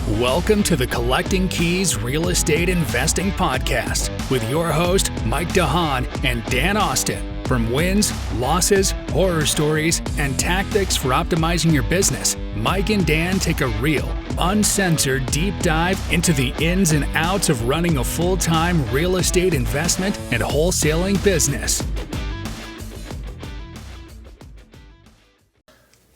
Welcome to the Collecting Keys Real Estate Investing Podcast with your host, Mike DeHaan and Dan Austin. From wins, losses, horror stories, and tactics for optimizing your business, Mike and Dan take a real, uncensored deep dive into the ins and outs of running a full-time real estate investment and wholesaling business.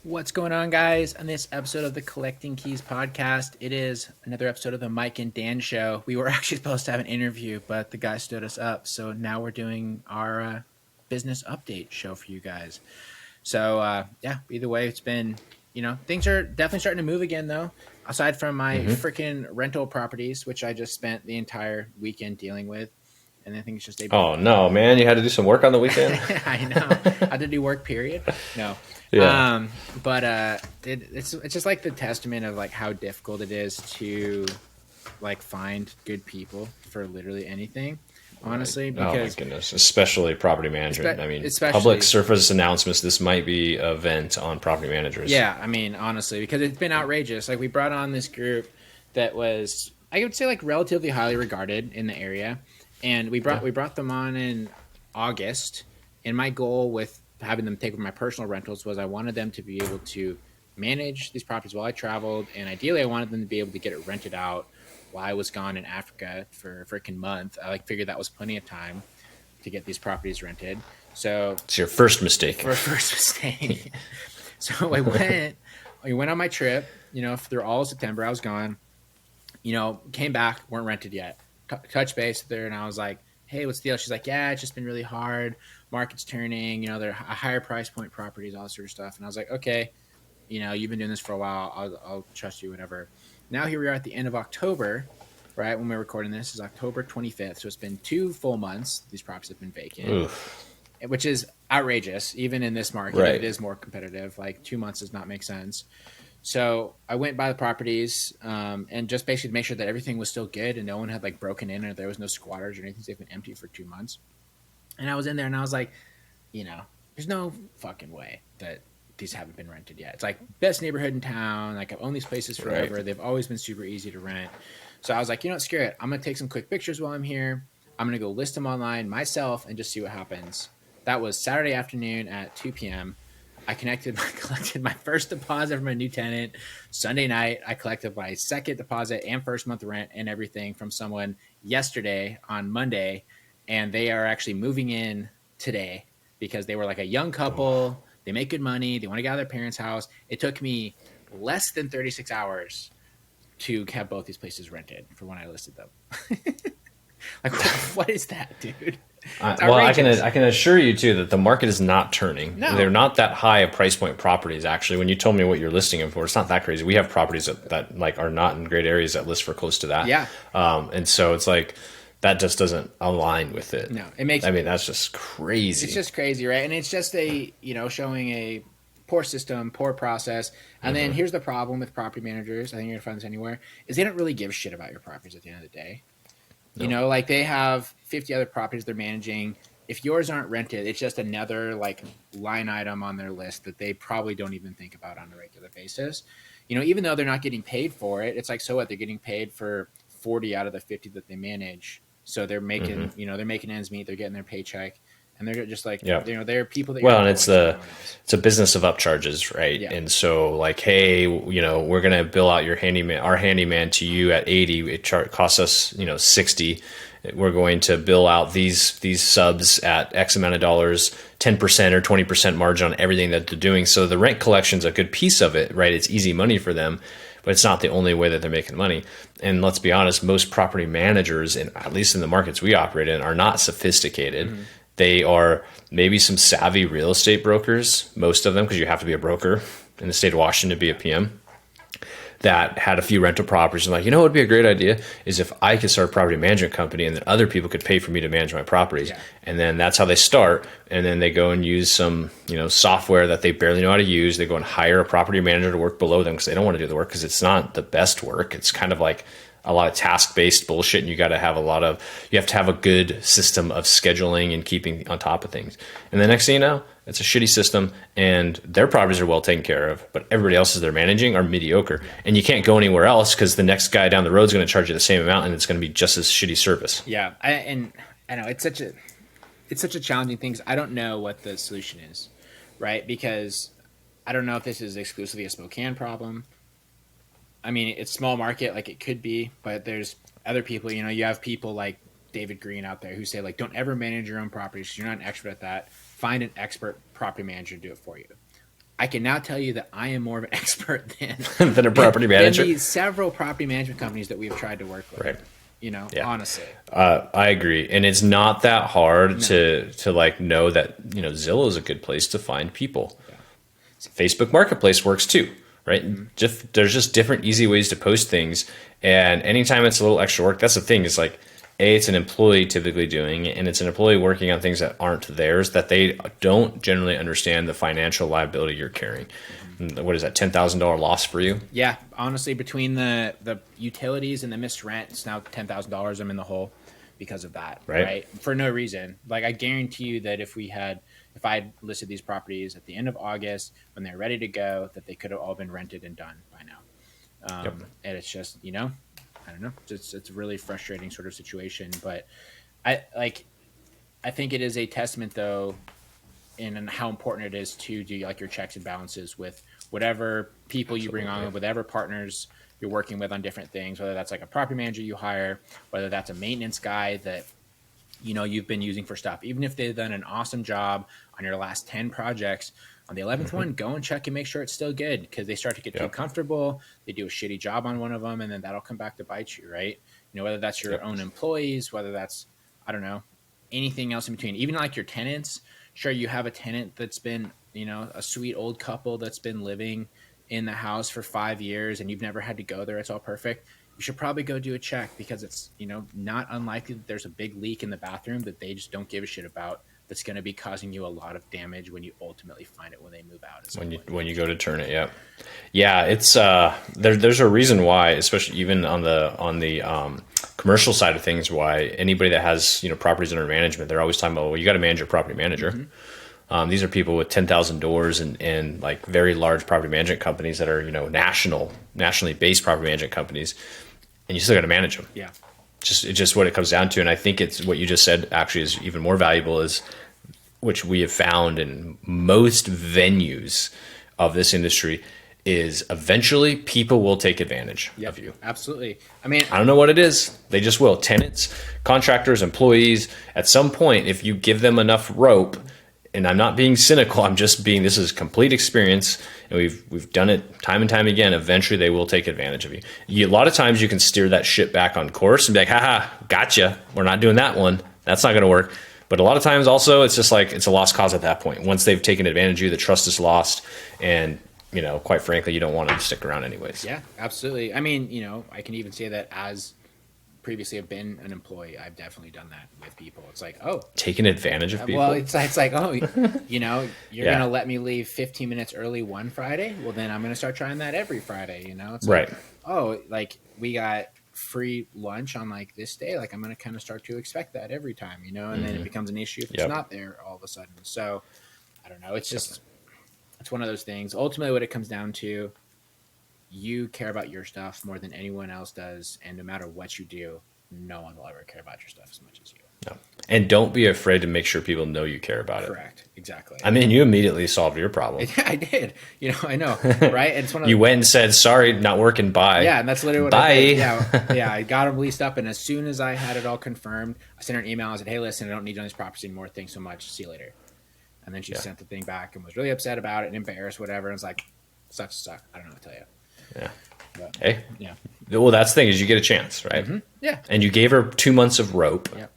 What's going on, guys? On this episode of the Collecting Keys podcast, it is another episode of the Mike and Dan show. We were actually supposed to have an interview, but the guy stood us up. So now we're doing our business update show for you guys. So either way, it's been, things are definitely starting to move again, though. Aside from my freaking rental properties, which I just spent the entire weekend dealing with. And I think it's just Oh, no, man. You had to do some work on the weekend? I know. I had to do work, period. No. Yeah. It's just like the testament of like how difficult it is to like find good people for literally anything, honestly. Because, oh my goodness, especially property management. Public service announcements. This might be a vent on property managers. Yeah, honestly, because it's been outrageous. Like we brought on this group that was, I would say, like relatively highly regarded in the area, and we brought them on in August. And my goal with having them take over my personal rentals was I wanted them to be able to manage these properties while I traveled, and ideally I wanted them to be able to get it rented out while I was gone in Africa for a freaking month. I figured that was plenty of time to get these properties rented. So it's your first mistake. So I went on my trip, through all of September. I was gone, came back, weren't rented yet. Touch base with her, and I was like, hey, what's the deal? She's like, yeah, it's just been really hard. Market's turning, they're higher price point properties, all that sort of stuff. And I was like, okay, you've been doing this for a while. I'll trust you, whatever. Now here we are at the end of October, right? When we're recording this is October 25th. So it's been 2 full months. These properties have been vacant, which is outrageous. Even in this market, It is more competitive. Like 2 months does not make sense. So I went by the properties and just basically make sure that everything was still good and no one had like broken in or there was no squatters or anything. They've been empty for 2 months. And I was in there and I was like, there's no fucking way that these haven't been rented yet. It's like best neighborhood in town. Like I've owned these places forever. Right. They've always been super easy to rent. So I was like, screw it. I'm going to take some quick pictures while I'm here. I'm going to go list them online myself and just see what happens. That was Saturday afternoon at 2 p.m. I collected my first deposit from a new tenant. Sunday night, I collected my second deposit and first month rent and everything from someone yesterday on Monday. And they are actually moving in today because they were like a young couple. They make good money. They want to get out of their parents' house. It took me less than 36 hours to have both these places rented for when I listed them. Like, what is that, dude? I can assure you too that the market is not turning. No. They're not that high of price point properties. Actually, when you told me what you're listing them for, it's not that crazy. We have properties that like are not in great areas that list for close to that. Yeah. And so it's like that just doesn't align with it. No, it makes. That's just crazy. It's just crazy, right? And it's just showing a poor system, poor process. And then here's the problem with property managers. I think you're gonna find this anywhere is they don't really give a shit about your properties at the end of the day. No. Like they have 50 other properties they're managing. If yours aren't rented, it's just another like line item on their list that they probably don't even think about on a regular basis. Even though they're not getting paid for it, it's like, so what? They're getting paid for 40 out of the 50 that they manage. So they're making, they're making ends meet. They're getting their paycheck. And they're just like, they're people that. Well, and it's a business of upcharges, right? Yeah. And so, like, hey, we're gonna bill out our handyman to you at 80. It costs us, 60. We're going to bill out these subs at X amount of dollars, 10% or 20% margin on everything that they're doing. So the rent collection's a good piece of it, right? It's easy money for them, but it's not the only way that they're making money. And let's be honest, most property managers, at least in the markets we operate in, are not sophisticated. Mm-hmm. They are maybe some savvy real estate brokers, most of them, because you have to be a broker in the state of Washington to be a PM, that had a few rental properties and like, what would be a great idea is if I could start a property management company and then other people could pay for me to manage my properties. Yeah. And then that's how they start. And then they go and use some, software that they barely know how to use. They go and hire a property manager to work below them because they don't want to do the work because it's not the best work. It's kind of like a lot of task-based bullshit, and you have to have a good system of scheduling and keeping on top of things. And the next thing you know, It's a shitty system, and their properties are well taken care of, but everybody else's they're managing are mediocre. And you can't go anywhere else because the next guy down the road is going to charge you the same amount, and it's going to be just as shitty service. Yeah, I know it's such a challenging thing. 'Cause I don't know what the solution is, right? Because I don't know if this is exclusively a Spokane problem. I mean, it's small market, like it could be, but there's other people. You have people like David Green out there who say like, don't ever manage your own properties. You're not an expert at that. Find an expert property manager to do it for you. I can now tell you that I am more of an expert than a property manager. Than these several property management companies that we've tried to work with. Right. Honestly. I agree. And it's not that hard to like know that, Zillow is a good place to find people. Yeah. Facebook Marketplace works too, right? Mm-hmm. There's just different easy ways to post things. And anytime it's a little extra work, that's the thing is like, it's an employee typically doing it, and it's an employee working on things that aren't theirs, that they don't generally understand the financial liability you're carrying. Mm-hmm. What is that, $10,000 loss for you? Yeah, honestly, between the utilities and the missed rent, it's now $10,000 I'm in the hole because of that, right? For no reason. Like, I guarantee you that if I had listed these properties at the end of August when they're ready to go, that they could have all been rented and done by now. And it's just, I don't know. It's a really frustrating sort of situation, but I think it is a testament though, in how important it is to do like your checks and balances with whatever people you bring on, whatever partners you're working with on different things, whether that's like a property manager you hire, whether that's a maintenance guy that, you've been using for stuff, even if they've done an awesome job on your last 10 projects. On the 11th one, go and check and make sure it's still good because they start to get too comfortable. They do a shitty job on one of them, and then that'll come back to bite you, right? Whether that's your own employees, whether that's, I don't know, anything else in between. Even like your tenants. Sure, you have a tenant that's been, a sweet old couple that's been living in the house for 5 years and you've never had to go there. It's all perfect. You should probably go do a check because it's, not unlikely that there's a big leak in the bathroom that they just don't give a shit about. That's going to be causing you a lot of damage when you ultimately find it when they move out. When you go to turn it, yeah. It's there's a reason why, especially even on the commercial side of things, why anybody that has properties under management, they're always talking about, well, you got to manage your property manager. Mm-hmm. These are people with 10,000 doors and like very large property management companies that are nationally based property management companies, and you still got to manage them. Yeah. It's just what it comes down to. And I think it's what you just said actually is even more valuable, is which we have found in most venues of this industry, is eventually people will take advantage of you. Absolutely. I mean, I don't know what it is. They just will. Tenants, contractors, employees, at some point, if you give them enough rope, and I'm not being cynical, I'm just being, this is complete experience, and we've done it time and time again. Eventually they will take advantage of you. A lot of times you can steer that shit back on course and be like, haha, gotcha, we're not doing that one, that's not going to work. But a lot of times also it's just like, it's a lost cause at that point. Once they've taken advantage of you, the trust is lost, and quite frankly, you don't want them to stick around anyways. Yeah, absolutely. I mean, I can even say that as previously have been an employee, I've definitely done that with people. It's like, taking advantage of people. Well, it's like, you're going to let me leave 15 minutes early one Friday. Well, then I'm going to start trying that every Friday. It's right. Like we got free lunch on like this day. Like I'm going to kind of start to expect that every time, and then it becomes an issue if it's not there all of a sudden. So I don't know. It's just, it's one of those things. Ultimately, what it comes down to, you care about your stuff more than anyone else does, and no matter what you do, no one will ever care about your stuff as much as you. No. And don't be afraid to make sure people know you care about it. Correct. Exactly. I mean, you immediately solved your problem. Yeah, I did. I know, right? And it's one of you went and said, sorry, not working, bye. Yeah, and that's literally what I did. Yeah, I got them leased up, and as soon as I had it all confirmed, I sent her an email. I said, hey, listen, I don't need you on this property anymore. Thanks so much. See you later. And then she sent the thing back and was really upset about it and embarrassed, whatever. And it's like, sucks. I don't know what to tell you. Yeah. But, hey. Yeah. Well, that's the thing, is you get a chance, right? Mm-hmm. Yeah. And you gave her 2 months of rope. Yep.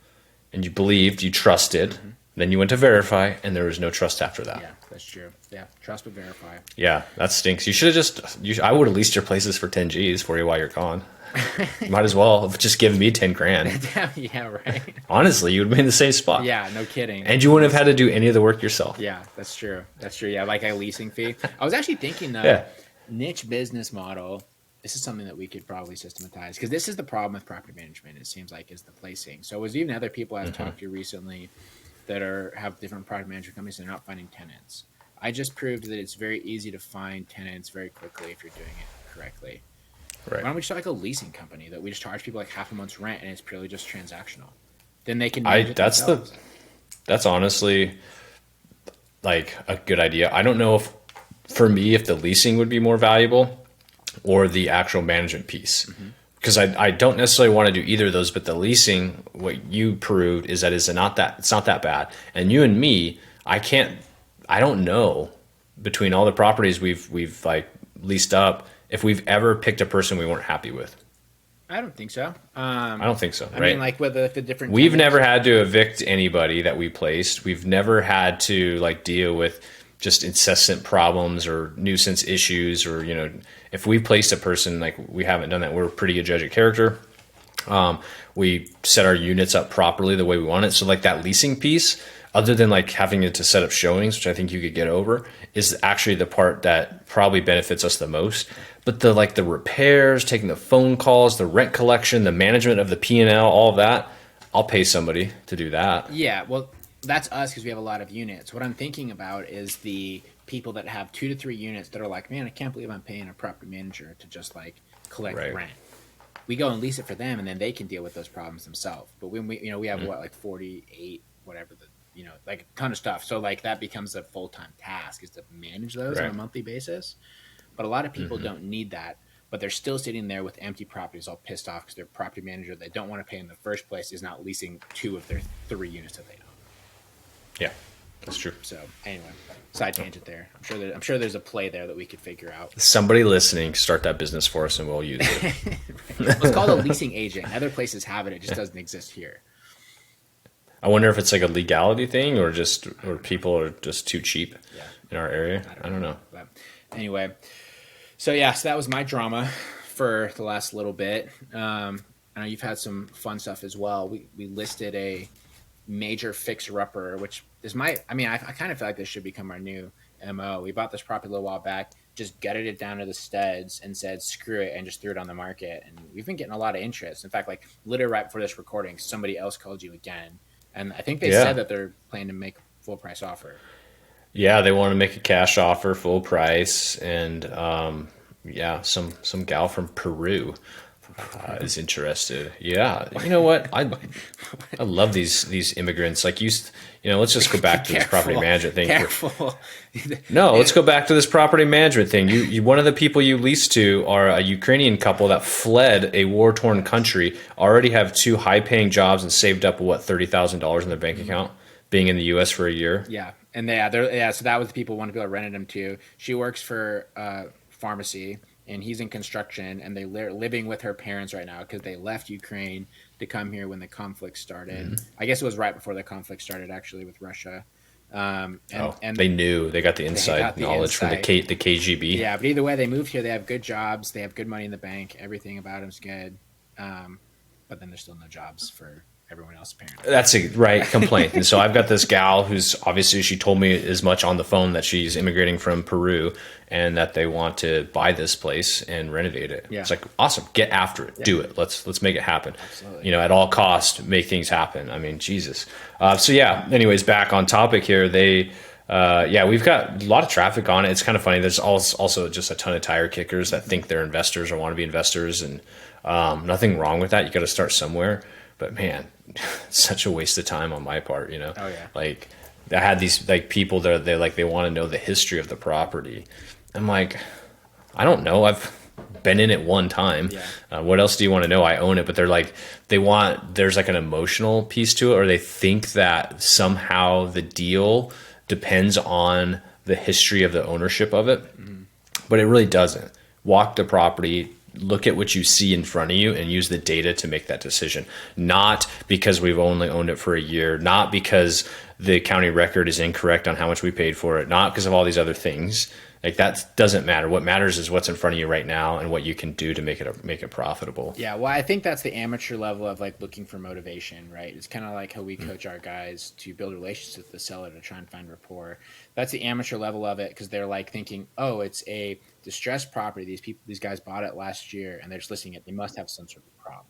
And you believed, you trusted. Mm-hmm. Then you went to verify, and there was no trust after that. Yeah, that's true. Yeah, trust but verify. Yeah, that stinks. You should have I would have leased your places for 10 G's for you while you're gone. You might as well have just given me 10 grand. Yeah, right. Honestly, you would have been in the same spot. Yeah, no kidding. And you wouldn't have had to do any of the work yourself. Yeah, that's true. Yeah, like a leasing fee. I was actually thinking though, niche business model. This is something that we could probably systematize, because this is the problem with property management. It seems like, is the placing. So it was even other people I've talked to recently that have different product management companies and they're not finding tenants. I just proved that it's very easy to find tenants very quickly if you're doing it correctly. Right. Why don't we start like a leasing company that we just charge people like half a month's rent and it's purely just transactional? Then they can manage it themselves. That's honestly like a good idea. I don't know if for me if the leasing would be more valuable or the actual management piece. Because I don't necessarily want to do either of those, but the leasing, what you proved is that it's not that bad. And you and me, I don't know between all the properties we've like leased up if we've ever picked a person we weren't happy with. I don't think so. I don't think so. I right? mean, like with the different. We've tenants. never had to evict anybody that we placed. We've never had to like deal with just incessant problems or nuisance issues, or if we placed a person, like we haven't done that. We're a pretty good judge of character. We set our units up properly the way we want it. So like that leasing piece, other than like having to set up showings, which I think you could get over, is actually the part that probably benefits us the most. But the repairs, taking the phone calls, the rent collection, the management of the P&L, all of that, I'll pay somebody to do that. Yeah, well, that's us because we have a lot of units. What I'm thinking about is the people that have 2 to 3 units that are like, man, I can't believe I'm paying a property manager to just like collect rent. We go and lease it for them, and then they can deal with those problems themselves. But when we have like 48, whatever like a ton of stuff. So like that becomes a full-time task is to manage those on a monthly basis. But a lot of people don't need that. But they're still sitting there with empty properties, all pissed off because their property manager they don't want to pay in the first place is not leasing 2 of their 3 units that they own. Yeah, that's true. So anyway, side tangent there. I'm sure there's a play there that we could figure out. Somebody listening, start that business for us and we'll use it. It's called a leasing agent. Other places have it. It just doesn't exist here. I wonder if it's like a legality thing or people are just too cheap in our area. I don't know. But anyway, so that was my drama for the last little bit. I know you've had some fun stuff as well. We listed a major fixer-upper, which is I kind of feel like this should become our new MO. We bought this property a little while back, just gutted it down to the studs and said, screw it, and just threw it on the market. And we've been getting a lot of interest. In fact, like literally right before this recording, somebody else called you again. And I think they said that they're planning to make a full price offer. Yeah, they want to make a cash offer, full price. And some gal from Peru is interested. Yeah, you know what? I love these immigrants. Like let's just go back to this property management thing. Careful. No, let's go back to this property management thing. You one of the people you lease to are a Ukrainian couple that fled a war-torn country, already have 2 high-paying jobs and saved up $30,000 in their bank account, being in the U.S. for a year. Yeah, and so that was the people one of the people I rented them to. She works for pharmacy. And he's in construction, and they're living with her parents right now because they left Ukraine to come here when the conflict started. I guess it was right before the conflict started, actually, with Russia. And they knew. They got the inside knowledge from the KGB. Yeah, but either way, they moved here. They have good jobs. They have good money in the bank. Everything about them's good. But then there's still no jobs for everyone else, apparently. That's a right complaint. And so I've got this gal who's obviously, she told me as much on the phone that she's immigrating from Peru and that they want to buy this place and renovate it. Yeah. It's like, awesome, get after it, do it. Let's make it happen. Absolutely. At all cost, make things happen. I mean, Jesus. Anyways, back on topic here. We've got a lot of traffic on it. It's kind of funny. There's also just a ton of tire kickers that think they're investors or want to be investors, and nothing wrong with that. You got to start somewhere. But man, such a waste of time on my part, Oh yeah. Like I had these like people that they want to know the history of the property. I'm like, I don't know. I've been in it one time. Yeah. What else do you want to know? I own it, but they're like, there's like an emotional piece to it, or they think that somehow the deal depends on the history of the ownership of it, but it really doesn't. Walk the property, look at what you see in front of you and use the data to make that decision. Not because we've only owned it for a year, not because the county record is incorrect on how much we paid for it, not because of all these other things. Like that doesn't matter. What matters is what's in front of you right now and what you can do to make it profitable. Yeah, well, I think that's the amateur level of like looking for motivation, right? It's kind of like how we coach our guys to build relationships with the seller to try and find rapport. That's the amateur level of it because they're like thinking, oh, it's a distressed property. These guys bought it last year and they're just listing it. They must have some sort of problem.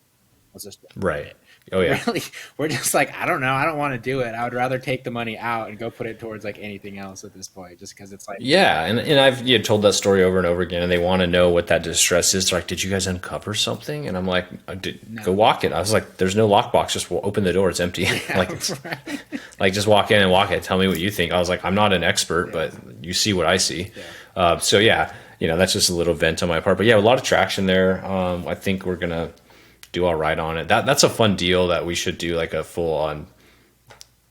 Let's just Right. it. Oh yeah. Really, we're just like, I don't know. I don't want to do it. I would rather take the money out and go put it towards like anything else at this point, just because it's like, Yeah, and I've told that story over and over again, and they want to know what that distress is. They're like, did you guys uncover something? And I'm like, No. go walk it. I was like, there's no lockbox. Just open the door. It's empty. Yeah, like, it's, right. like just walk in and walk it. Tell me what you think. I was like, I'm not an expert, but you see what I see. Yeah. So yeah, that's just a little vent on my part. But yeah, a lot of traction there. I think we're gonna do all right on it. That's a fun deal that we should do like a full on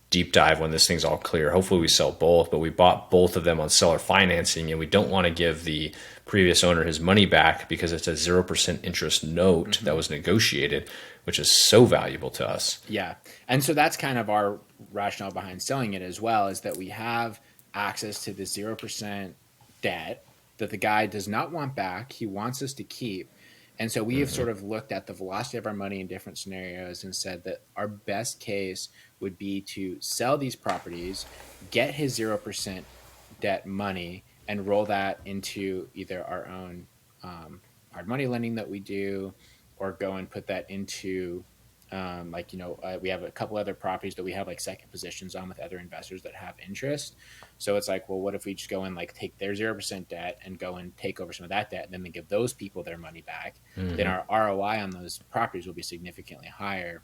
deep dive when this thing's all clear. Hopefully we sell both, but we bought both of them on seller financing, and we don't want to give the previous owner his money back because it's a 0% interest note that was negotiated, which is so valuable to us. Yeah. And so that's kind of our rationale behind selling it as well, is that we have access to the 0% debt that the guy does not want back. He wants us to keep. And so we have sort of looked at the velocity of our money in different scenarios and said that our best case would be to sell these properties, get his 0% debt money, and roll that into either our own hard money lending that we do, or go and put that into we have a couple other properties that we have like second positions on with other investors that have interest. So it's like, well, what if we just go and like take their 0% debt and go and take over some of that debt, and then we give those people their money back? Then our ROI on those properties will be significantly higher.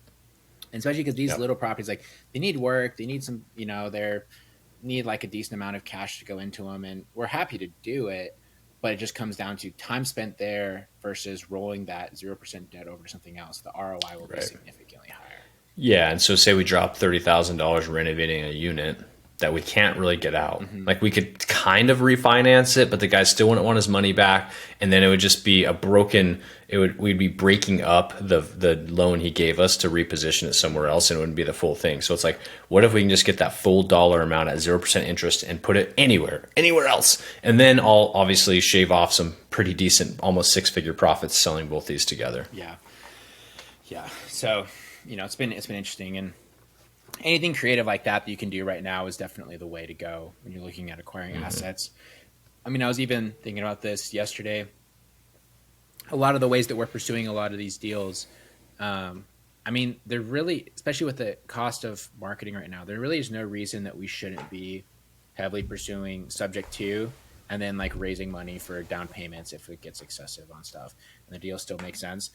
And especially because these little properties, like, they need work, they need some, they need like a decent amount of cash to go into them, and we're happy to do it. But it just comes down to time spent there versus rolling that 0% debt over to something else. The ROI will be significantly higher. Yeah, and so say we drop $30,000 renovating a unit that we can't really get out. Like, we could kind of refinance it, but the guy still wouldn't want his money back, and then it would just be we'd be breaking up the loan he gave us to reposition it somewhere else, and it wouldn't be the full thing. So it's like, what if we can just get that full dollar amount at 0% interest and put it anywhere else? And then I'll obviously shave off some pretty decent, almost 6-figure profits selling both these together. Yeah. So, it's been interesting, and anything creative like that you can do right now is definitely the way to go when you're looking at acquiring assets. I mean, I was even thinking about this yesterday. A lot of the ways that we're pursuing a lot of these deals, they're really, especially with the cost of marketing right now, there really is no reason that we shouldn't be heavily pursuing subject to, and then like raising money for down payments if it gets excessive on stuff, and the deal still makes sense.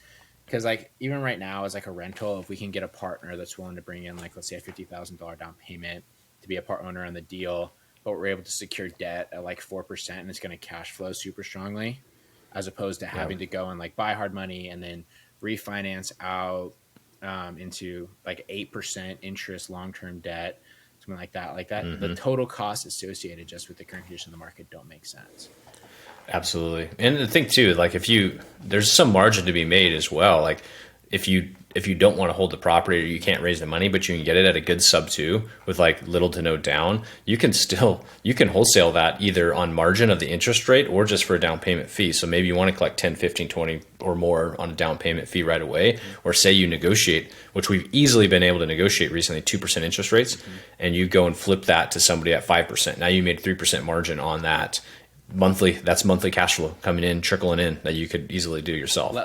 Because like even right now as like a rental, if we can get a partner that's willing to bring in like, let's say, a $50,000 down payment to be a part owner on the deal, but we're able to secure debt at like 4%, and it's going to cash flow super strongly, as opposed to having to go and like buy hard money and then refinance out into like 8% interest long-term debt, something like that. The total costs associated just with the current condition of the market don't make sense. Absolutely. And the thing too, like there's some margin to be made as well. Like if you don't want to hold the property, or you can't raise the money, but you can get it at a good sub two with like little to no down, you can wholesale that either on margin of the interest rate or just for a down payment fee. So maybe you want to collect 10, 15, 20 or more on a down payment fee right away, or say you negotiate, which we've easily been able to negotiate recently, 2% interest rates, and you go and flip that to somebody at 5%. Now you made 3% margin on that. That's monthly cash flow coming in, trickling in, that you could easily do yourself,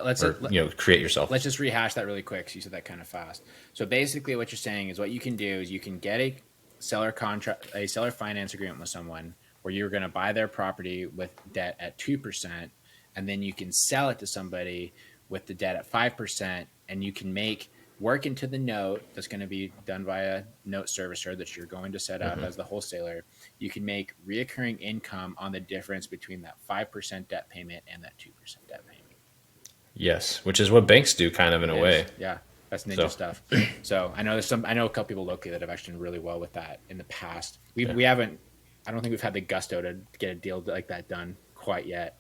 create yourself. Let's just rehash that really quick, because you said that kind of fast. So basically what you're saying is, what you can do is you can get a seller finance agreement with someone where you're going to buy their property with debt at 2%, and then you can sell it to somebody with the debt at 5%, and you can make work into the note that's going to be done by a note servicer that you're going to set up as the wholesaler. You can make reoccurring income on the difference between that 5% debt payment and that 2% debt payment. Yes, which is what banks do kind of in a way. Yeah, that's ninja stuff. So I know a couple people locally that have actually done really well with that in the past. I don't think we've had the gusto to get a deal like that done quite yet.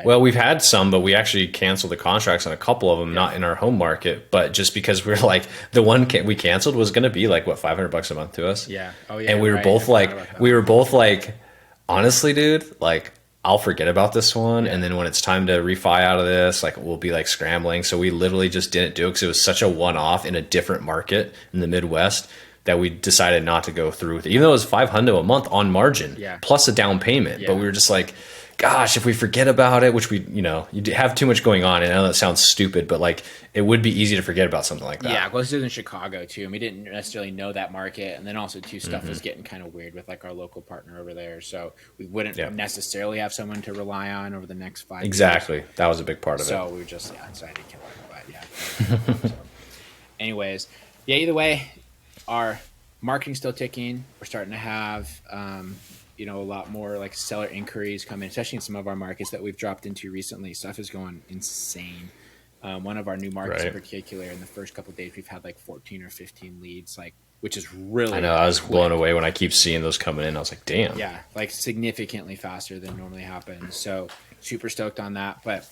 Well, we've had some, but we actually canceled the contracts on a couple of them, not in our home market, but just because we're like, the one we canceled was going to be like, what, $500 a month to us? Yeah. Oh yeah. And we were both like, honestly, dude, like, I'll forget about this one. And then when it's time to refi out of this, like, we'll be like scrambling. So we literally just didn't do it because it was such a one-off in a different market in the Midwest that we decided not to go through with it, even though it was $500 a month on margin plus a down payment. But we were just like, gosh, if we forget about it, which you have too much going on, and I know that sounds stupid, but like it would be easy to forget about something like that. Yeah, well, this is in Chicago too, and we didn't necessarily know that market, and then also too, stuff was getting kind of weird with like our local partner over there, so we wouldn't necessarily have someone to rely on over the next 5 years. Exactly, that was a big part of it. So we were just decided to kill it, but so, anyways, either way, our marketing's still ticking. We're starting to have a lot more like seller inquiries come in, especially in some of our markets that we've dropped into recently. Stuff is going insane. One of our new markets in particular, in the first couple of days, we've had like 14 or 15 leads, like, which is really, I know, I was blown away when I keep seeing those coming in. I was like, damn. Yeah, like significantly faster than normally happens. So super stoked on that. But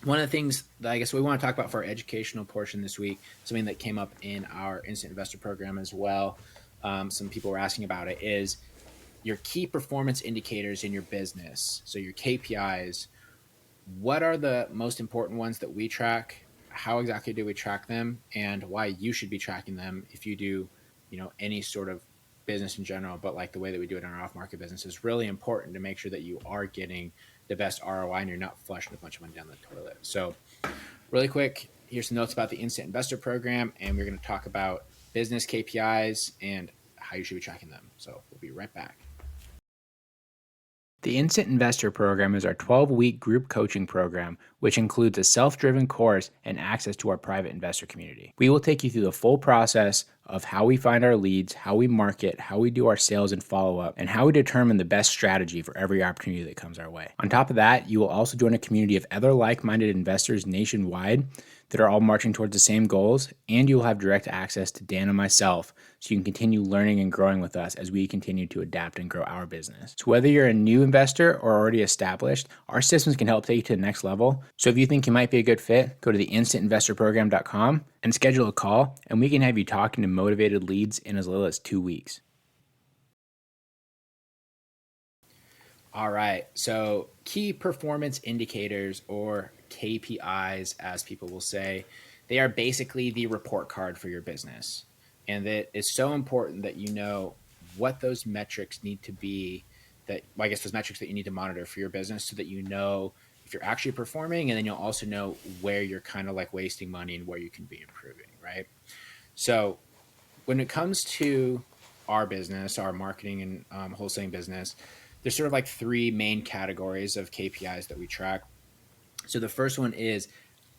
one of the things that I guess we want to talk about for our educational portion this week, something that came up in our instant investor program as well, some people were asking about it, is your key performance indicators in your business. So your KPIs, what are the most important ones that we track? How exactly do we track them, and why you should be tracking them if you do, any sort of business in general, but like the way that we do it in our off-market business is really important to make sure that you are getting the best ROI and you're not flushing a bunch of money down the toilet. So really quick, here's some notes about the instant investor program, and we're going to talk about business KPIs and how you should be tracking them. So we'll be right back. The Instant Investor Program is our 12-week group coaching program, which includes a self-driven course and access to our private investor community. We will take you through the full process of how we find our leads, how we market, how we do our sales and follow-up, and how we determine the best strategy for every opportunity that comes our way. On top of that, you will also join a community of other like-minded investors nationwide that are all marching towards the same goals, and you will have direct access to Dan and myself so you can continue learning and growing with us as we continue to adapt and grow our business. So whether you're a new investor or already established, our systems can help take you to the next level. So if you think you might be a good fit, go to theinstantinvestorprogram.com and schedule a call, and we can have you talking to motivated leads in as little as 2 weeks. All right, so key performance indicators, or KPIs, as people will say, they are basically the report card for your business. And it is so important that you know what those metrics need to be, those metrics that you need to monitor for your business, so that you know if you're actually performing, and then you'll also know where you're kind of like wasting money and where you can be improving, right? So when it comes to our business, our marketing and wholesaling business, there's sort of like three main categories of KPIs that we track. So the first one is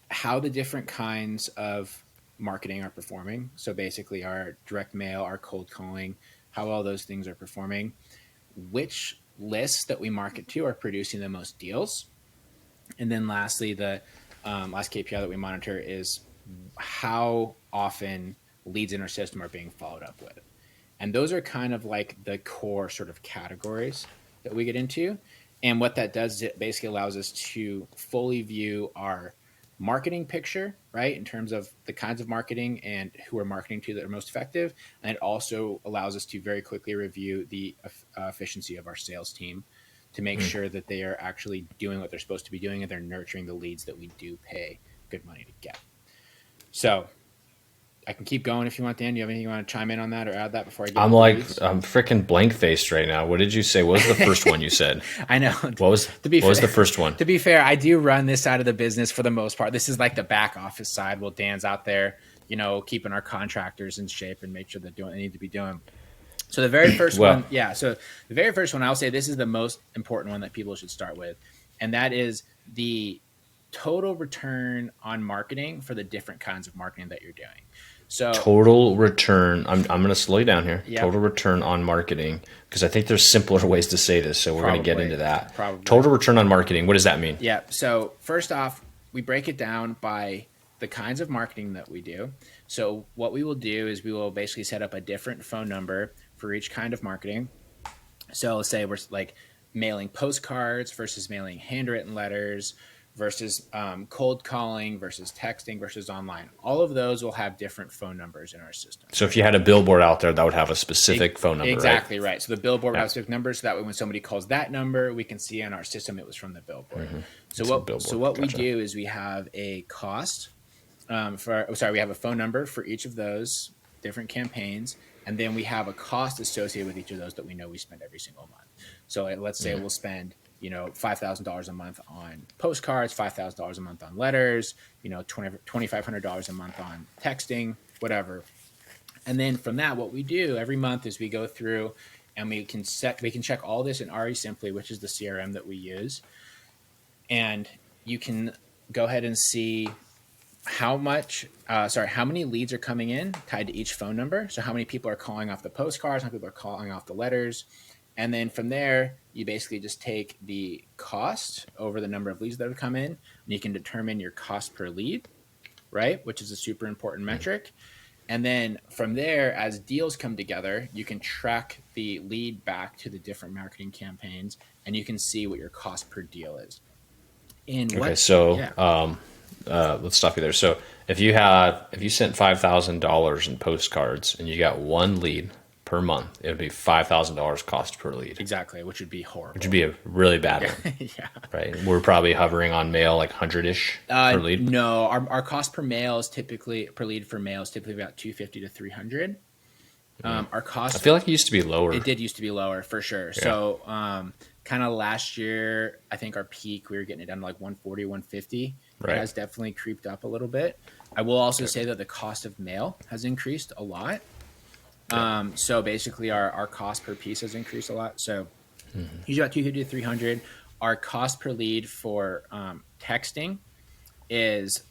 how the different kinds of marketing are performing. So basically our direct mail, our cold calling, how all those things are performing, which lists that we market to are producing the most deals. And then lastly, the last KPI that we monitor is how often leads in our system are being followed up with. And those are kind of like the core sort of categories that we get into. And what that does is it basically allows us to fully view our marketing picture, right, in terms of the kinds of marketing and who we're marketing to that are most effective. And it also allows us to very quickly review the efficiency of our sales team to make sure that they are actually doing what they're supposed to be doing, and they're nurturing the leads that we do pay good money to get. So I can keep going if you want, Dan. Do you have anything you want to chime in on that or add that before I get I'm freaking blank faced right now. What did you say? What was the first one you said? I know. What was the first one? To be fair, I do run this side of the business for the most part. This is like the back office side while Dan's out there, keeping our contractors in shape and make sure they're doing what they need to be doing. So the very first one, I'll say this is the most important one that people should start with. And that is the total return on marketing for the different kinds of marketing that you're doing. So total return. I'm going to slow you down here. Yep. Total return on marketing, because I think there's simpler ways to say this. So we're going to get into that. Probably. Total return on marketing. What does that mean? Yeah. So first off, we break it down by the kinds of marketing that we do. So what we will do is we will basically set up a different phone number for each kind of marketing. So let's say we're like mailing postcards versus mailing handwritten letters versus cold calling versus texting versus online. All of those will have different phone numbers in our system. So if you had a billboard out there, that would have a specific phone number, exactly right? So the billboard would have specific numbers, so that way when somebody calls that number, we can see in our system it was from the billboard. Mm-hmm. So what we do is we have a cost we have a phone number for each of those different campaigns, and then we have a cost associated with each of those that we know we spend every single month. So let's say we'll spend $5,000 a month on postcards, $5,000 a month on letters, $2,500 a month on texting, whatever. And then from that, what we do every month is we go through and we can check all this in RE Simply, which is the CRM that we use. And you can go ahead and see how many leads are coming in tied to each phone number. So how many people are calling off the postcards, how many people are calling off the letters. And then from there, you basically just take the cost over the number of leads that have come in, and you can determine your cost per lead, right? Which is a super important metric. And then from there, as deals come together, you can track the lead back to the different marketing campaigns, and you can see what your cost per deal is. Let's stop you there. So if you sent $5,000 in postcards and you got one lead per month, it would be $5,000 cost per lead. Exactly, which would be horrible. Which would be a really bad one. Yeah. Right. We're probably hovering on mail like 100-ish per lead. No, our cost per mail is typically per lead for mail is typically about $250 to $300. Our cost, I feel like it used to be lower. It did used to be lower for sure. Yeah. So kind of last year, I think our peak, we were getting it down to like 140, 150. Right. It has definitely creeped up a little bit. I will also say that the cost of mail has increased a lot. So basically our cost per piece has increased a lot. So usually about 250 to 300. Our cost per lead for texting is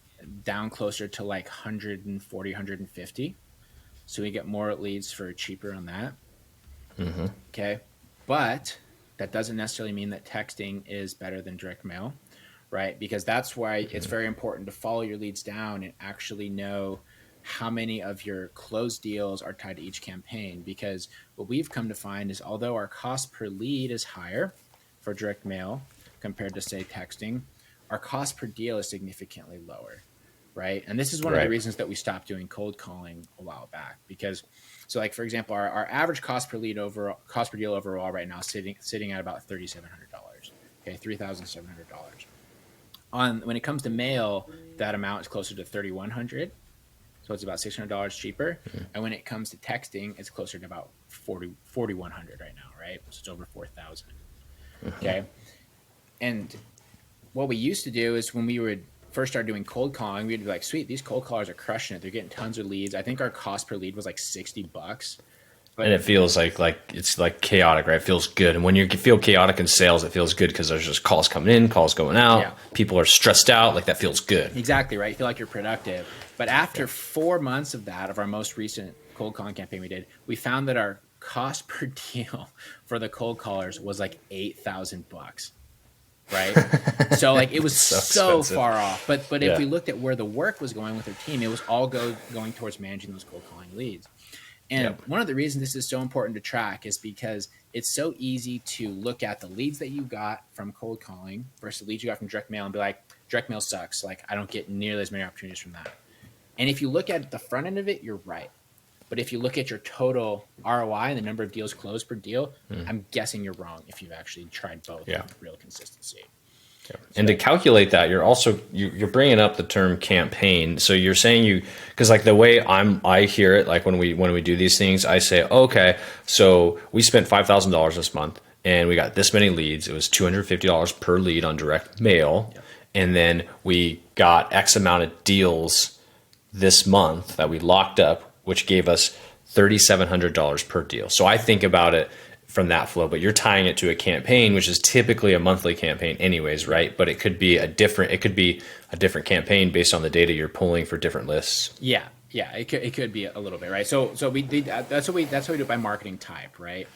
down closer to like 140, 150. So we get more leads for cheaper on that. Okay. But that doesn't necessarily mean that texting is better than direct mail, right? Because that's why it's very important to follow your leads down and actually know how many of your closed deals are tied to each campaign. Because what we've come to find is although our cost per lead is higher for direct mail compared to, say, texting, our cost per deal is significantly lower, right? And this is one of the reasons that we stopped doing cold calling a while back. Because, so like, for example, our average cost per deal overall right now is sitting at about $3,700, okay, $3,700. When it comes to mail, that amount is closer to $3,100. So it's about $600 cheaper. And when it comes to texting, it's closer to about $4,100 right now, right? So it's over $4,000. Okay. And what we used to do is when we would first start doing cold calling, we'd be like, sweet, these cold callers are crushing it. They're getting tons of leads. I think our cost per lead was like $60. And it feels like it's like chaotic, right? It feels good. And when you feel chaotic in sales, it feels good because there's just calls coming in, calls going out. Yeah. People are stressed out. Like that feels good. Exactly, right? You feel like you're productive. But after 4 months of our most recent cold calling campaign we did, we found that our cost per deal for the cold callers was like $8,000, right? So like it was so far off. But if we looked at where the work was going with our team, it was all going towards managing those cold calling leads. And one of the reasons this is so important to track is because it's so easy to look at the leads that you got from cold calling versus the leads you got from direct mail and be like, direct mail sucks. Like I don't get nearly as many opportunities from that. And if you look at the front end of it, you're right. But if you look at your total ROI and the number of deals closed per deal, I'm guessing you're wrong if you've actually tried both with real consistency. Yeah. And to calculate that, you're bringing up the term campaign. So you're saying because like the way I hear it, like when we do these things, I say, okay, so we spent $5,000 this month and we got this many leads. It was $250 per lead on direct mail. Yep. And then we got X amount of deals this month that we locked up, which gave us $3,700 per deal. So I think about it from that flow, but you're tying it to a campaign, which is typically a monthly campaign anyways, right? But it could be a different campaign based on the data you're pulling for different lists. Yeah. It could be a little bit, right? So we did that's how we do it by marketing type, right?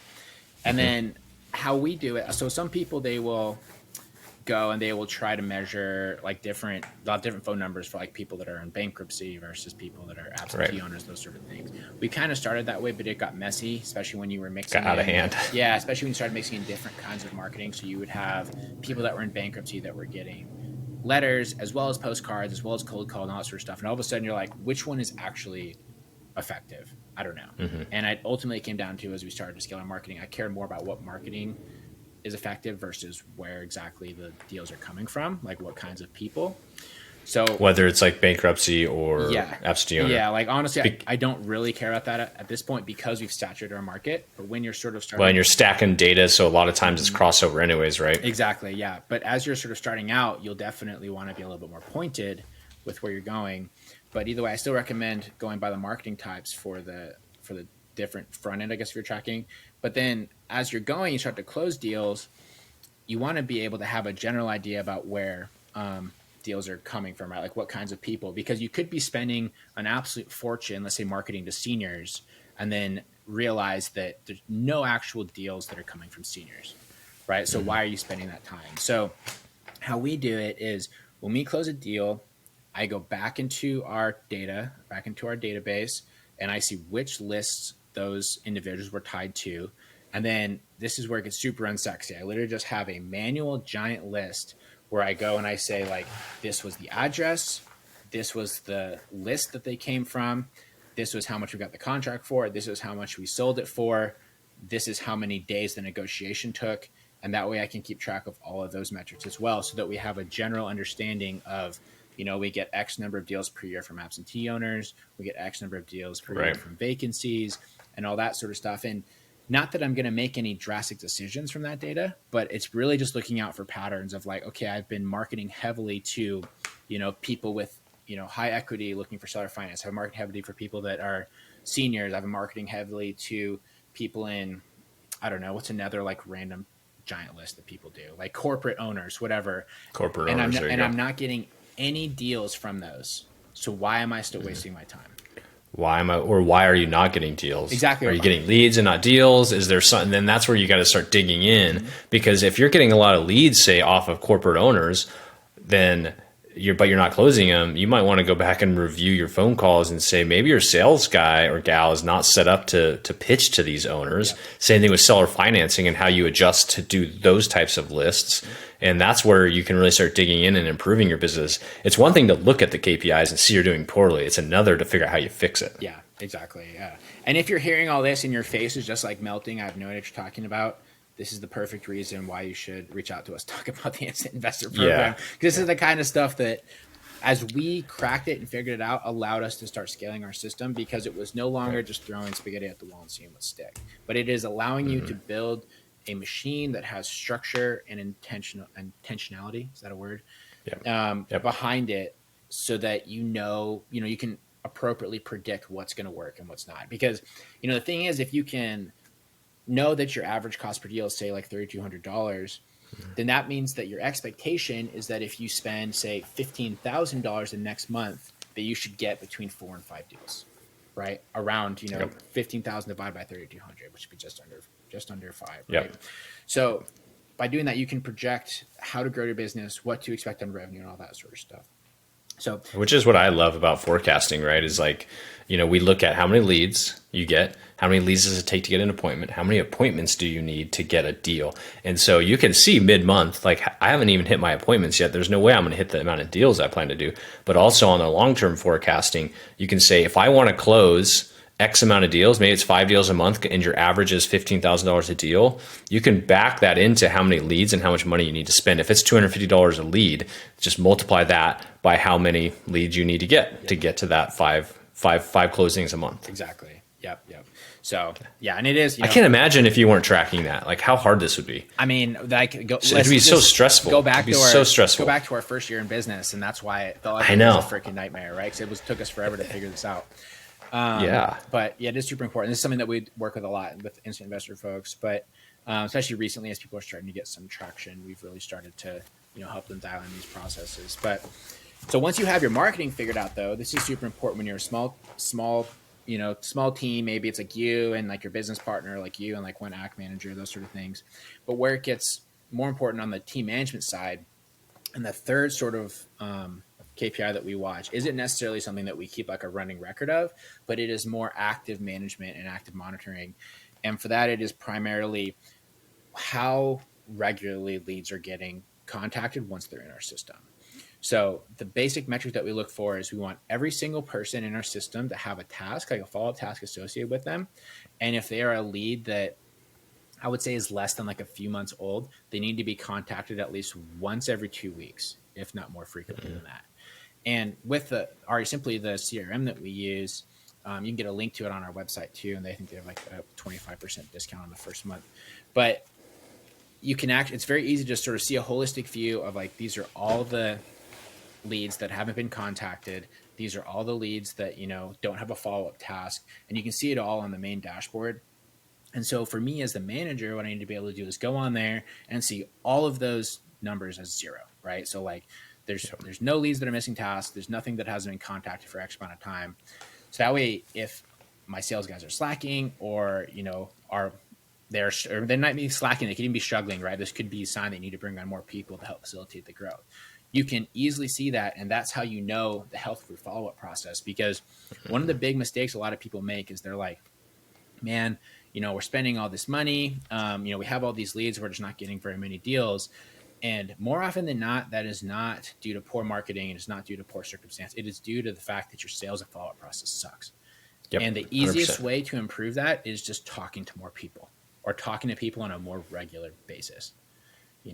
And then how we do it. So some people, they will go and they will try to measure like different phone numbers for like people that are in bankruptcy versus people that are absentee owners, those sort of things. We kind of started that way, but it got messy, especially when you were mixing out of hand. Yeah, especially when you started mixing in different kinds of marketing. So you would have people that were in bankruptcy that were getting letters as well as postcards, as well as cold call and all that sort of stuff. And all of a sudden you're like, which one is actually effective? I don't know. And it ultimately came down to, as we started to scale our marketing, I cared more about what marketing is effective versus where exactly the deals are coming from, like what kinds of people. So whether it's like bankruptcy or absentee owner. Yeah, like honestly, I don't really care about that at this point because we've saturated our market. But when you're sort of starting, Well, and you're stacking data, so a lot of times it's crossover anyways, right? Exactly, yeah. But as you're sort of starting out, you'll definitely want to be a little bit more pointed with where you're going. But either way, I still recommend going by the marketing types for the different front end, I guess, if you're tracking. But then as you're going, you start to close deals. You want to be able to have a general idea about where deals are coming from, right? Like what kinds of people, because you could be spending an absolute fortune, let's say marketing to seniors, and then realize that there's no actual deals that are coming from seniors, right? So why are you spending that time? So how we do it is when we close a deal, I go back into our data, back into our database, and I see which lists those individuals were tied to. And then this is where it gets super unsexy. I literally just have a manual giant list where I go and I say, like, this was the address, this was the list that they came from, this was how much we got the contract for, this is how much we sold it for, this is how many days the negotiation took. And that way I can keep track of all of those metrics as well, so that we have a general understanding of, we get X number of deals per year from absentee owners, we get X number of deals per year from vacancies and all that sort of stuff. And not that I'm going to make any drastic decisions from that data, but it's really just looking out for patterns of like, okay, I've been marketing heavily to, people with, high equity looking for seller finance. I've marketed heavily for people that are seniors. I've been marketing heavily to people in, I don't know, what's another like random giant list that people do, like corporate owners, whatever. I'm not getting any deals from those. So why am I still wasting my time? Why are you not getting deals? Exactly. Are you getting leads and not deals? Is there something? Then that's where you got to start digging in, because if you're getting a lot of leads, say off of corporate owners, then but you're not closing them, you might want to go back and review your phone calls and say, maybe your sales guy or gal is not set up to pitch to these owners. Yeah. Same thing with seller financing and how you adjust to do those types of lists. And that's where you can really start digging in and improving your business. It's one thing to look at the KPIs and see you're doing poorly. It's another to figure out how you fix it. Yeah, exactly. Yeah. And if you're hearing all this and your face is just like melting, I have no idea what you're talking about. This is the perfect reason why you should reach out to us, talk about the Instant Investor Program. This is the kind of stuff that, as we cracked it and figured it out, allowed us to start scaling our system, because it was no longer just throwing spaghetti at the wall and seeing what stick. But it is allowing you to build a machine that has structure and intentionality. Is that a word? Behind it, so that you can appropriately predict what's going to work and what's not. Because the thing is, if you can know that your average cost per deal is, say, like $3,200, then that means that your expectation is that if you spend, say, $15,000 the next month, that you should get between 4 and 5 deals, right? Around 15,000 divided by 3,200, which would be just under 5, right? Yep. So by doing that, you can project how to grow your business, what to expect on revenue, and all that sort of stuff. So, which is what I love about forecasting, right? Is like, we look at how many leads you get, how many leads does it take to get an appointment, how many appointments do you need to get a deal? And so you can see mid-month, like I haven't even hit my appointments yet. There's no way I'm going to hit the amount of deals I plan to do. But also on the long-term forecasting, you can say, if I want to close X amount of deals, maybe it's 5 deals a month and your average is $15,000 a deal, you can back that into how many leads and how much money you need to spend. If it's $250 a lead, just multiply that by how many leads you need to get to that five closings a month. Exactly. Yep. So yeah, and it is. I can't imagine if you weren't tracking that, like how hard this would be. I mean, it'd be so stressful. Go back to our first year in business, and that's why it felt like it was a freaking nightmare, right? Because took us forever to figure this out. But yeah, it is super important. This is something that we work with a lot with Instant Investor folks, but especially recently as people are starting to get some traction, we've really started to help them dial in these processes. But so once you have your marketing figured out, though, this is super important when you're a small team. Maybe it's like you and like your business partner, like you and like one act manager, those sort of things. But where it gets more important on the team management side, and the third sort of KPI that we watch isn't necessarily something that we keep like a running record of, but it is more active management and active monitoring. And for that, it is primarily how regularly leads are getting contacted once they're in our system. So the basic metric that we look for is we want every single person in our system to have a task, like a follow-up task associated with them. And if they are a lead that I would say is less than like a few months old, they need to be contacted at least once every 2 weeks, if not more frequently than that. And with simply the CRM that we use, you can get a link to it on our website too. And I think they have like a 25% discount on the first month. But you can it's very easy to sort of see a holistic view of like, these are all the leads that haven't been contacted. These are all the leads that, don't have a follow-up task. And you can see it all on the main dashboard. And so for me as the manager, what I need to be able to do is go on there and see all of those numbers as zero, right? So like there's no leads that are missing tasks. There's nothing that hasn't been contacted for X amount of time. So that way, if my sales guys are slacking or, they might be slacking, they could even be struggling, right? This could be a sign they need to bring on more people to help facilitate the growth. You can easily see that. And that's how you know the health of your follow-up process, because one of the big mistakes a lot of people make is they're like, man, we're spending all this money. We have all these leads. We're just not getting very many deals. And more often than not, that is not due to poor marketing. It is not due to poor circumstance. It is due to the fact that your sales and follow-up process sucks. Yep, and the easiest 100%. Way to improve that is just talking to more people, or talking to people on a more regular basis. We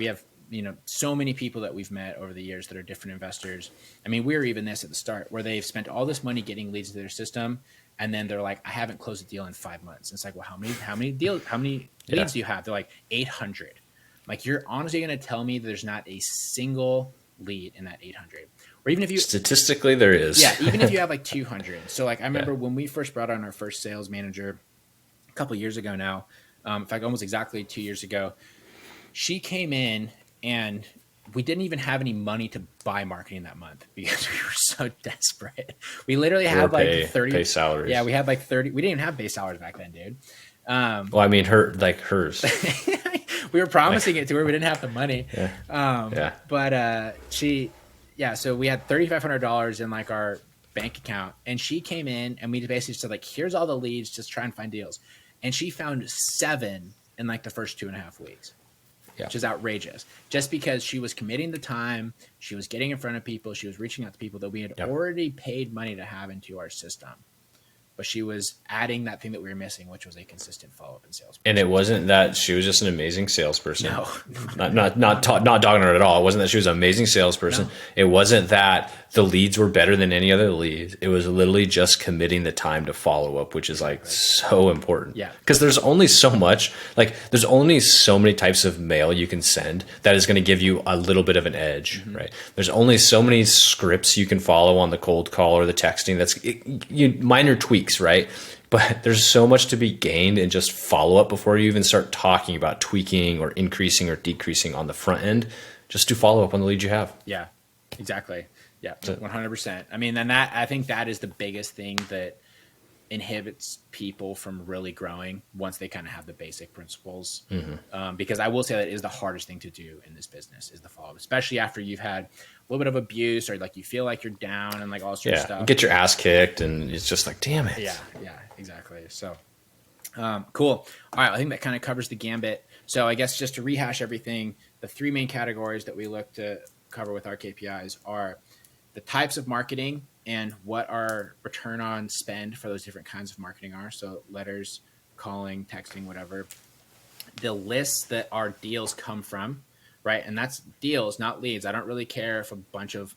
have, so many people that we've met over the years that are different investors. I mean, we were even this at the start, where they've spent all this money getting leads to their system. And then they're like, I haven't closed a deal in 5 months. And it's like, well, how many leads do you have? They're like 800. Like, you're honestly going to tell me there's not a single lead in that 800, or even if you statistically there is. Yeah. Even if you have like 200. So like, I remember when we first brought on our first sales manager a couple of years ago now, in fact, almost exactly 2 years ago, she came in and we didn't even have any money to buy marketing that month because we were so desperate. We literally had like 30 base salaries. Yeah, we had like 30. We didn't even have base salaries back then, dude. Well, I mean, hers. We were promising it to her. We didn't have the money. Yeah. But so we had $3,500 in like our bank account, and she came in and we basically said like, here's all the leads, just try and find deals. And she found 7 in like the first 2.5 weeks. Yeah. Which is outrageous, just because she was committing the time, she was getting in front of people, she was reaching out to people that we had already paid money to have into our system. But she was adding that thing that we were missing, which was a consistent follow-up and sales. And it wasn't that she was just an amazing salesperson. No. not dogging her at all. It wasn't that she was an amazing salesperson. No. It wasn't that the leads were better than any other leads. It was literally just committing the time to follow up, which is like so important. Yeah. Because there's only so much, there's only so many types of mail you can send that is going to give you a little bit of an edge, right? There's only so many scripts you can follow on the cold call or the texting. Minor tweaks, right? But there's so much to be gained in just follow up before you even start talking about tweaking or increasing or decreasing on the front end. Just do follow up on the lead you have. Yeah, exactly. Yeah, 100%. I mean, and I think that is the biggest thing that inhibits people from really growing once they kind of have the basic principles. Because I will say that is the hardest thing to do in this business is the follow-up, especially after you've had a little bit of abuse or like you feel like you're down and like all sorts of stuff. Get your ass kicked and it's just like, damn it. Yeah, exactly. So cool. All right, I think that kind of covers the gambit. So I guess just to rehash everything, the 3 main categories that we look to cover with our KPIs are the types of marketing and what our return on spend for those different kinds of marketing are. So letters, calling, texting, whatever. The lists that our deals come from, right? And that's deals, not leads. I don't really care if a bunch of,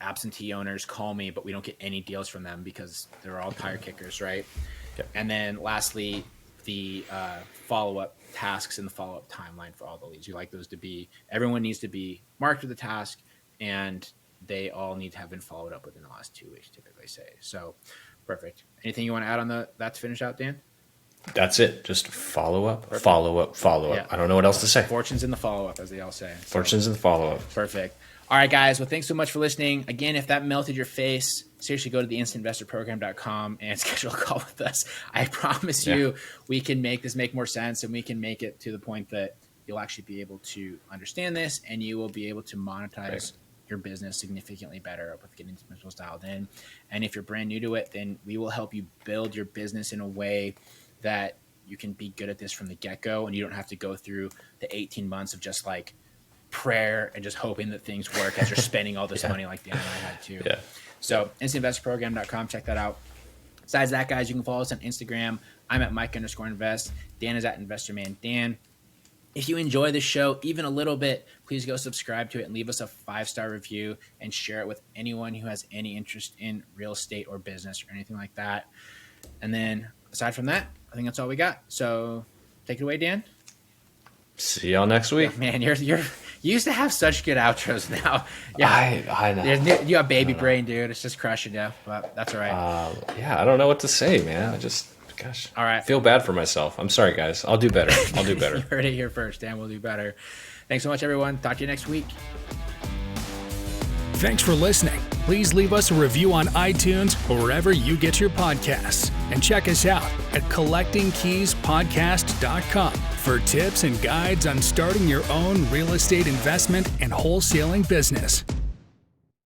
absentee owners call me, but we don't get any deals from them because they're all tire kickers, right? Yep. And then lastly, the follow-up tasks and the follow-up timeline for all the leads. You like those to be, everyone needs to be marked with a task, and they all need to have been followed up within the last 2 weeks, typically say. So perfect. Anything you want to add on that to finish out, Dan? That's it. Just follow up, perfect. Follow up. Yeah. I don't know what else to say. Fortune's in the follow-up, as they all say. Fortune's in the follow-up. Perfect. All right, guys. Well, thanks so much for listening. Again, if that melted your face, seriously go to theinstantinvestorprogram.com and schedule a call with us. I promise you we can make this make more sense, and we can make it to the point that you'll actually be able to understand this, and you will be able to monetize your business significantly better with getting fundamentals dialed in. And if you're brand new to it, then we will help you build your business in a way that you can be good at this from the get-go, and you don't have to go through the 18 months of just like prayer and just hoping that things work as you're spending all this money like Dan and I had to. So instantinvestorprogram.com, check that out. Besides that, guys, you can follow us on Instagram. I'm at Mike_invest. Dan is at InvestorManDan. If you enjoy the show even a little bit, please go subscribe to it and leave us a 5-star review and share it with anyone who has any interest in real estate or business or anything like that. And then aside from that, I think that's all we got. So take it away, Dan. See y'all next week. Oh, man, you used to have such good outros now. Yeah, I know. You have baby brain, dude. It's just crushing you, but that's all right. I don't know what to say, man. All right. I feel bad for myself. I'm sorry, guys. I'll do better. You heard it here first. Dan will do better. Thanks so much, everyone. Talk to you next week. Thanks for listening. Please leave us a review on iTunes or wherever you get your podcasts. And check us out at collectingkeyspodcast.com for tips and guides on starting your own real estate investment and wholesaling business.